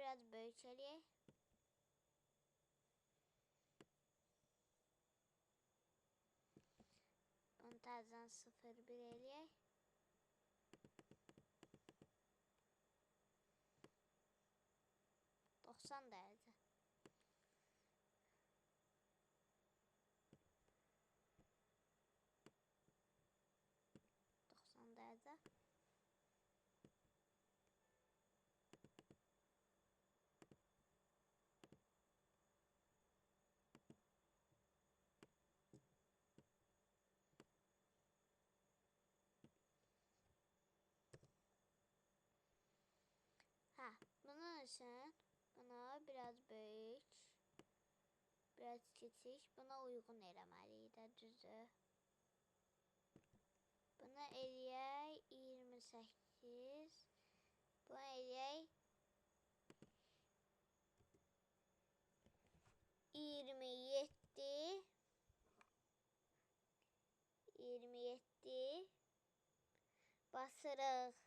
biraz böyük eləyək. Bunu təzədən 0,1 eləyək. Doxsan dərəcə. Dərəcə. Bunun üçün buna biraz böyük, biraz kiçik, buna uyğun eləməliyik də, düzdür. Bunu eləyək 28. Bunu eləyək 27. 27. Basırıq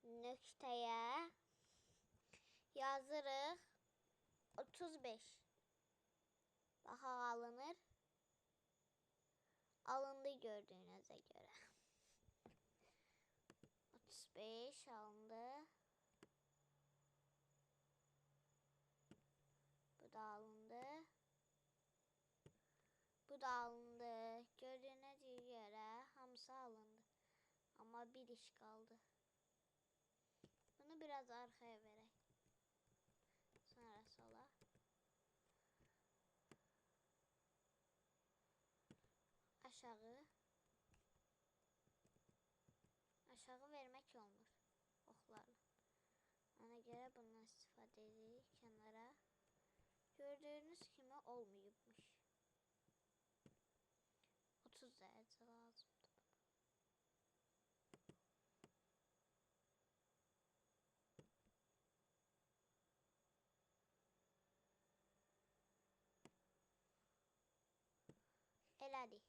nöqtəyə. Yazırıq 35. Baxaq alınır. Alındı gördüyünüzə görə. 35 alındı. Bu da alındı. Bu da alındı. Gördüyünüzə görə hamısı alındı. Amma bir iş qaldı. Bunu biraz arxaya verək. Sonra sola. Aşağı. Aşağı vermək olmur. Oxlarla. Ona görə bundan istifadə edirik kənara. Gördüyünüz kimi olmayıbmış. 30 dərəcə lazımdır. Elədik.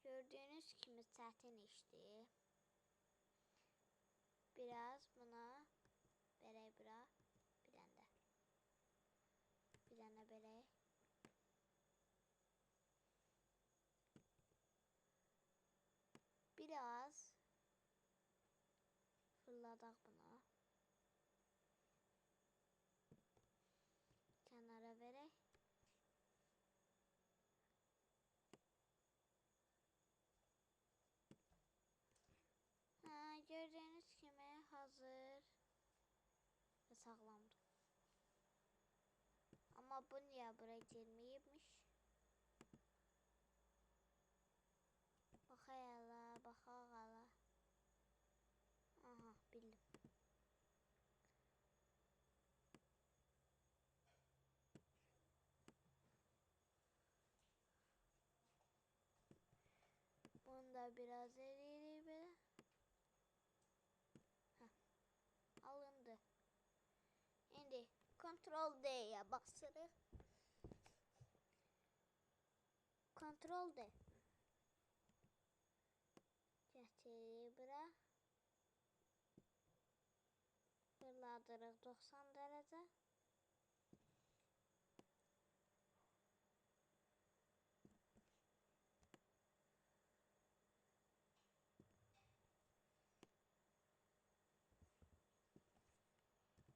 Gördüyünüz kimi çətin işdir. Biraz buna verək bura. Bir dənə. Bir dənə verək. Biraz fırladaq buna. Kənara verək. Gördüyünüz kimi hazır və sağlamdır. Amma bu niyə bura girməyibmiş? Baxaq hələ, baxaq hələ. Aha, bildim. Bunu da biraz eləyirik belə. Alındı. İndi Ctrl D'ye basırıq. Ctrl D. Gətiririk bura. Fırladırıq 90 dərəcə.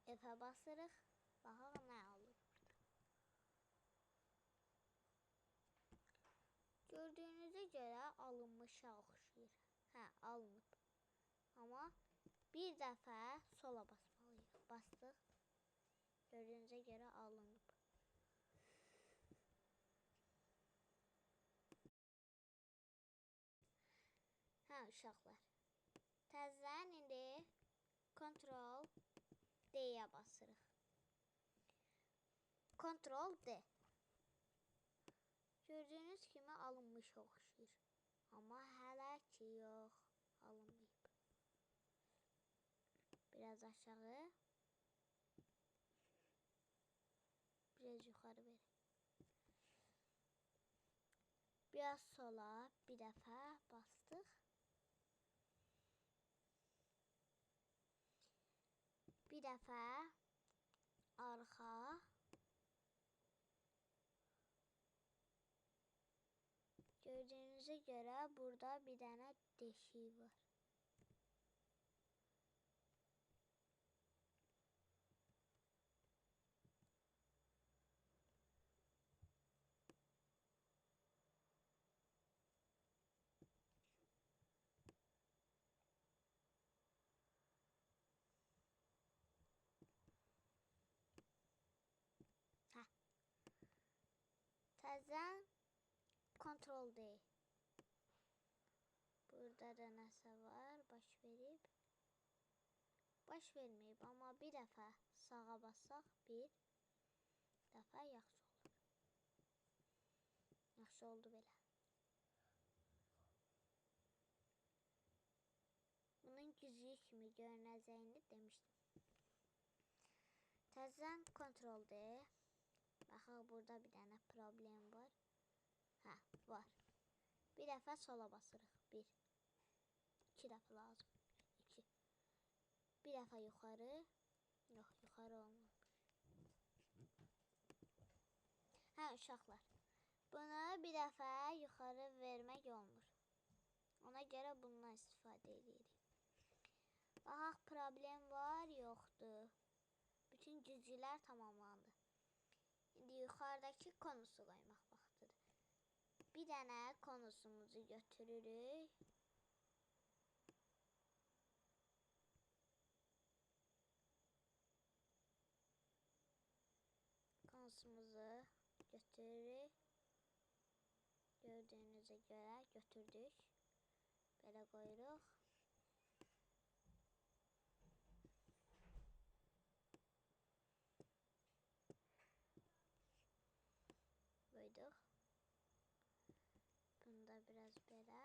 F-ə basırıq. Baxaq nə olur burada. Gördüyünüzə görə alınmışa oxşayır. Alınıb. Amma bir dəfə sola basmalıyıq. Bastıq. Gördüyünüzə görə alınıb. Uşaqlar. Təzədən indi Ctrl D'yə basırıq. Ctrl D. Gördüyünüz kimi alınmışa oxşayır. Amma hələ ki yox, alınmayıb. Biraz aşağı. Biraz yuxarı verin. Biraz sola bir dəfə bastıq. Bir dəfə arxa. Gördüğünüze göre burada bir tane deşik var. Təzən kontrol D. Burada da nəsə var, baş verib. Baş verməyib, amma bir dəfə sağa bassaq, bir dəfə yaxşı olur. Yaxşı oldu belə. Bunun gücü kimi görünəcəyini demişdim. Təzən kontrol D. Baxaq, burada bir dənə problem var. Hə, var. Bir dəfə sola basırıq. Bir. İki dəfə lazım. İki. Bir dəfə yuxarı. Yox, yuxarı olmur. Hə, uşaqlar. Bunu bir dəfə yuxarı vermək olmur. Ona görə bundan istifadə edirik. Baxaq, problem var, yoxdur. Bütün güclər tamamlandı. İndi yuxarıdakı konusu qoymaq vaxtıdır. Bir dənə konusumuzu götürürük. Konusumuzu götürürük. Gördüğünüze göre götürdük. Belə qoyuruq. Koyduk. Bunu da biraz belə.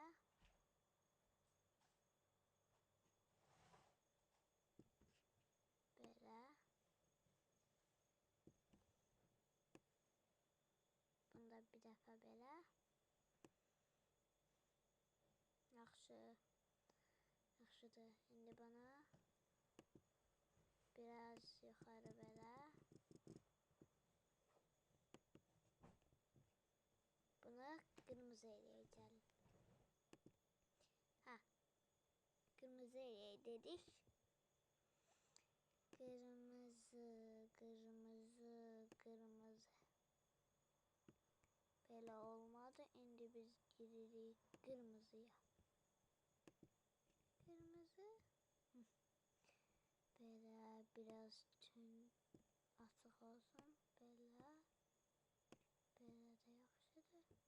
Belə. Bunu da bir dəfə belə. Yaxşı. Yaxşıdır. İndi bana biraz yuxarı belə. Bunu qırmızı eləyəcəm. Hə. Qırmızı eləyək dedik. Qırmızı, qırmızı, qırmızı. Belə olmadı. İndi biz giririk qırmızıya. Qırmızı. Belə biraz tün açıq olsun. Belə. Belə də yaxşıdır.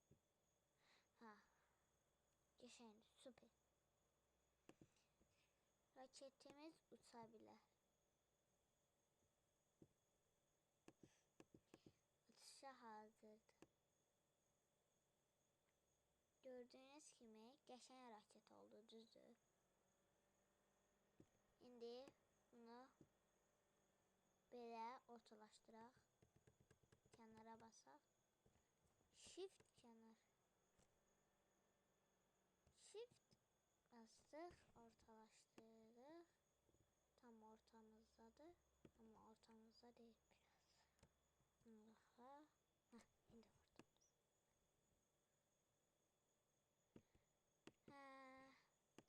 Ha. Geçen süper. Raketimiz uçabilir. Uçuşa hazırdır. Gördüğünüz kimi geçen raket oldu, düzdür. İndi bunu belə ortalaşdıraq. Kənara basaq. Shift kənar. Shift bastıq, ortalaşdırırıq. Tam ortamızdadır. Amma ortamızda deyil biraz. Hə, indi ortamız. Hə,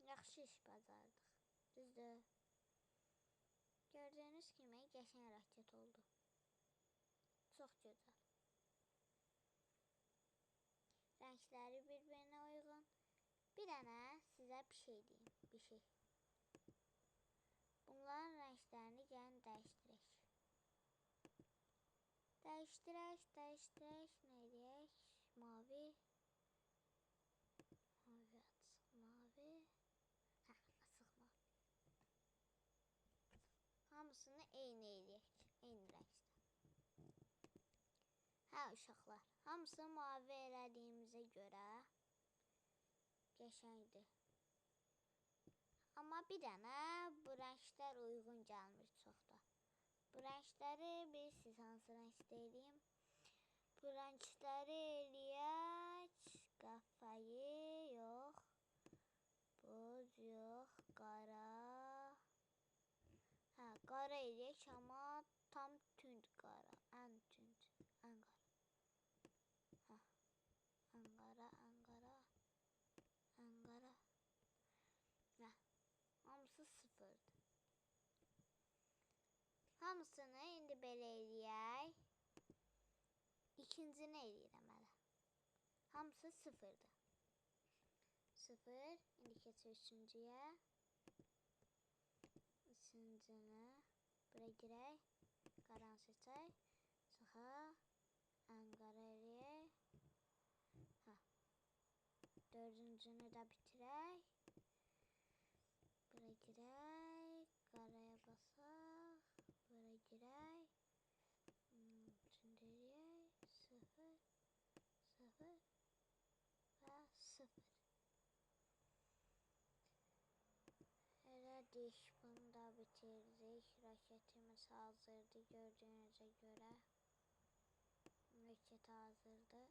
yaxşı iş bacardıq. Düzdür. Gördüğünüz kimi qəşəng raket oldu. Çox gözəl. Renkləri bir-birinə uyğun. Bir dənə sizə bir şey deyim. Bir şey. Bunların renklərini gəlin dəyişdirək. Dəyişdirək. Nə edək? Mavi. Mavi, açıq mavi. Hə, açıq mavi. Hamısını eyni edək. Eyni renkdə. Hə, uşaqlar. Hamısını mavi elədiyimizə görə qəşəngdir. Amma bir dənə bu renklər uyğun gəlmir çox da. Bu renkləri bilirsiniz hansı renkdə eləyim. Bu renkləri eləyək. Qəhvəyi yox. Buz yox. Qara. Hə, qara eləyək amma tam tünd qara. Ən tünd. Ən qara. Hə. Ən qara, ən qara. Ən qara. Hə. Hamısı sıfırdır. Hamısını indi belə eləyək. İkincini eləyirəm hələ. Hamısı sıfırdır. Sıfır. İndi keçir üçüncüyə. Üçüncünü buraya girək. Qaranı seçək. Çıxaq. Ən qara eləyək. Hə. Dördüncünü də bitirək. Buraya girək. Qaraya basaq. Buraya girək. Üçüncü eləyək. Sıfır. Sıfır. Və sıfır. Elədik. Bunu da bitirdik. Raketimiz hazırdır. Gördüyünüzə görə. Raket hazırdır.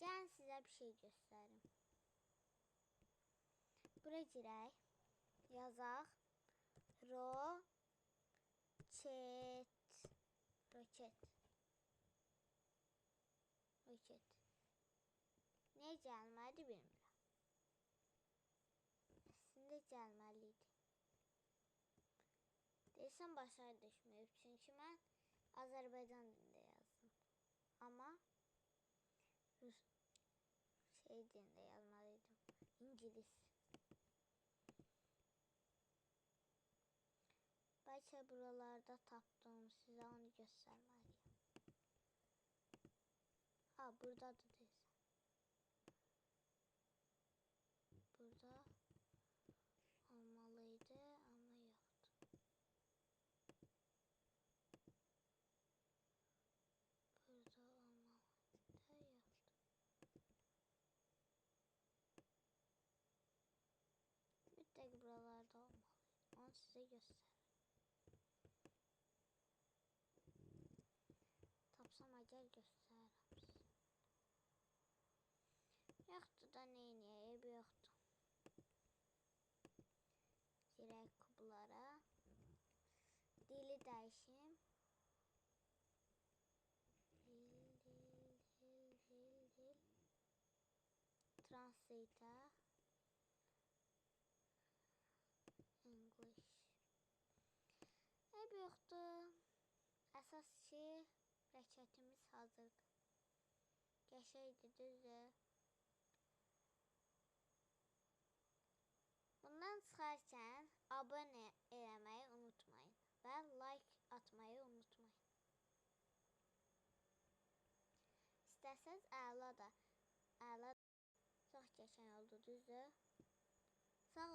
Gəlin sizə bir şey göstərim. Buraya girək. Yazaq. Roket. Niyə gəlmədi bilmirəm. Əslində gəlməliydi. Deyəsən başa düşməyib. Çünki mən Azərbaycan dilində yazdım. Amma şey dilində yazmalıydım. İngilis. Bəlkə buralarda tapdım. Sizə onu göstərməliyim. Ha, buradadır deyəsən. Burada olmalıydı, amma yoxdur. Burada olmalıydı, yoxdur. Mütləq buralarda olmalıydı. Onu sizə göstərim. Tapsam əgər göstərirəm sizə. Yoxdur da neyniyək, ev yoxdur. Girək kublara. Dili dəyişim. Dil. Translate. English. Ev yoxdur. Əsas ki, rəkətimiz hazırdır. Qəşəngdir, düzdür. Bundan çıxarkən abunə eləməyi unutmayın və like atmayı unutmayın. İstəsəz əla da. Çox qəşəng oldu, düzdür. Sağ